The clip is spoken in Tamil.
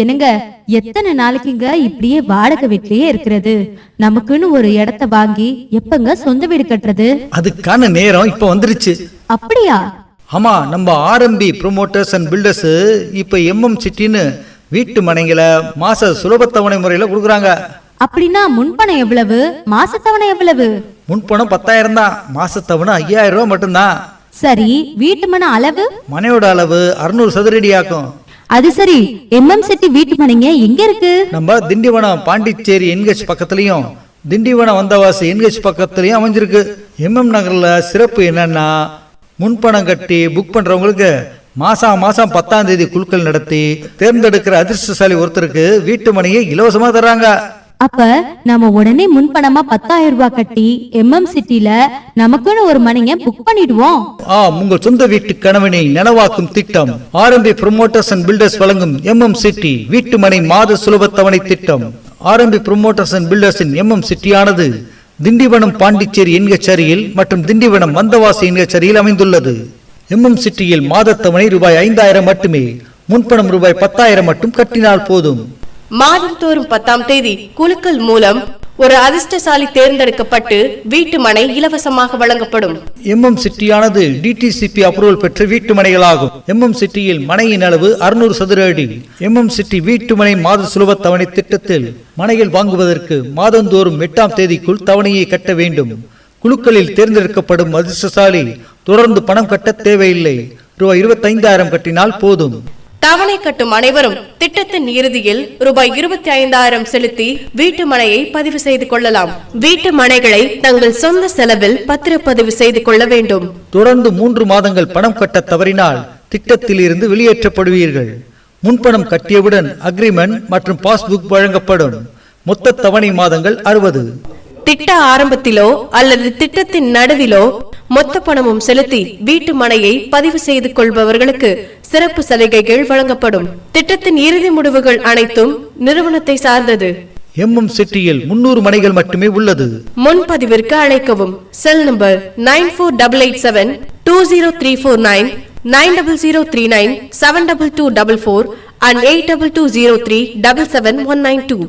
என்னங்க, எத்தனை நாளைக்குங்க இப்படியே வாடகை வீட்லயே இருக்கிறது? நமக்குன்னு ஒரு இடத்த வாங்கி எப்பங்க சொந்த வீடு கட்டுறது? அதுக்கான நேரம் இப்ப வந்துருச்சு. அப்படியா? ஆமா, நம்ம ஆர்எம்பி ப்ரொமோட்டர்ஸ் அண்ட் பில்டர்ஸ் இப்ப எம்எம் சிட்டின்னு வீட்டு மனைகளை மாச சுலபத்தவணை முறையில கொடுக்குறாங்க. அப்படின்னா முன்பணம் எவ்வளவு, மாசத்தவணை எவ்வளவு? முன்பணம் 10,000 தான், மாசத்தவணை 5,000 ரூபாய் மட்டும்தான். சரி, வீட்டு மன அளவு? மனையோட அளவு 600 சதுரடி ஆகும். அது சரி, எம்எம் சிட்டி வீட்டு மனைங்க எங்க இருக்கு? நம்ம திண்டிவனம் பாண்டிச்சேரி என்கேஜ் பக்கத்துலயும் திண்டிவனம் வந்தவாசி என்கேஜ் பக்கத்துலயும் அமைஞ்சிருக்கு. எம்எம் நகர்ல சிறப்பு என்னன்னா, முன்பணம் கட்டி புக் பண்றவங்களுக்கு மாசம் 10ஆம் தேதி குழுக்கள் நடத்தி தேர்ந்தெடுக்கிற அதிர்ஷ்டசாலி ஒருத்தருக்கு வீட்டு மனையை இலவசமா தர்றாங்க. அப்ப நம்ம உடனே முன்பணமா 10,000 ரூபாய் கட்டி எம்எம் சிட்டில நமக்குன்னு ஒரு மனைங்க புக் பண்ணிடுவோம். உங்கள் சொந்த வீட்டு கனவினை நனவாக்கும் திட்டம் ஆர்எம்பி ப்ரொமோட்டர்ஸ் அண்ட் பில்டர்ஸ் வழங்கும் எம்எம் சிட்டி வீட்டு மனை மாத சுலப தவணை திட்டம். ஆர்எம்பி ப்ரொமோட்டர்ஸ் அண்ட் பில்டர்ஸின் எம்எம் சிட்டியானது திண்டிவனம் பாண்டிச்சேரி என்கச்சேரியில் மற்றும் திண்டிவனம் வந்தவாசி என்கச்சேரியில் அமைந்துள்ளது. எம்எம் சிட்டியில் மாத தவணை ரூபாய் 5,000 மட்டுமே, முன்பணம் ரூபாய் 10,000 மட்டும் கட்டினால் போதும். மாதந்தோறும் 10ஆம் தேதி குலுக்கல் மூலம் ஒரு அதிர்ஷ்டசாலி தேர்ந்தெடுக்கப்பட்டு வீட்டு மனை இலவசமாக வழங்கப்படும். எம்எம் சிட்டியானது டிடிசிபி அப்ரூவல் பெற்ற வீட்டு மனைகளாகும். எம்எம் சிட்டியில் மனையின் அளவு 600 சதுர அடி. எம்எம் சிட்டி வீட்டு மனை மாத சுலப தவணை திட்டத்தில் மனைகள் வாங்குவதற்கு மாதந்தோறும் 8ஆம் தேதிக்குள் தவணையை கட்ட வேண்டும். குழுக்களில் தேர்ந்தெடுக்கப்படும் அதிர்ஷ்டசாலி தொடர்ந்து பணம் கட்ட தேவையில்லை. ரூபாய் 25,000 கட்டினால் போதும். தவணை கட்டும் அனைவரும் திட்டத்தின் இறுதியில் ரூபாய் 25,000 செலுத்தி வீட்டு மனையை பதிவு செய்து கொள்ளலாம். வீட்டு மனைகளை தங்கள் சொந்த செலவில் பத்திரப்பதிவு செய்து கொள்ள வேண்டும். தொடர்ந்து 3 மாதங்கள் பணம் கட்ட தவறினால் திட்டத்தில் இருந்து வெளியேற்றப்படுவீர்கள். முன்பணம் கட்டியவுடன் அக்ரிமெண்ட் மற்றும் பாஸ்புக் வழங்கப்படும். மொத்த தவணை மாதங்கள் 60. திட்ட ஆரம்பத்திலோ அல்லது திட்டத்தின் நடுவிலோ மொத்த பணமும் செலுத்தி வீட்டு மனையை பதிவு செய்து கொள்பவர்களுக்கு சிறப்பு சலுகைகள் வழங்கப்படும். திட்டத்தின் இறுதி முடிவுகள் அனைத்தும் நிறுவனத்தை சார்ந்தது. எம்எம் சிட்டியில் 300 மனைகள் மட்டுமே உள்ளது. முன்பதிவிற்கு அழைக்கவும். Cell number 9477203449, 9003972244 and 8220377192.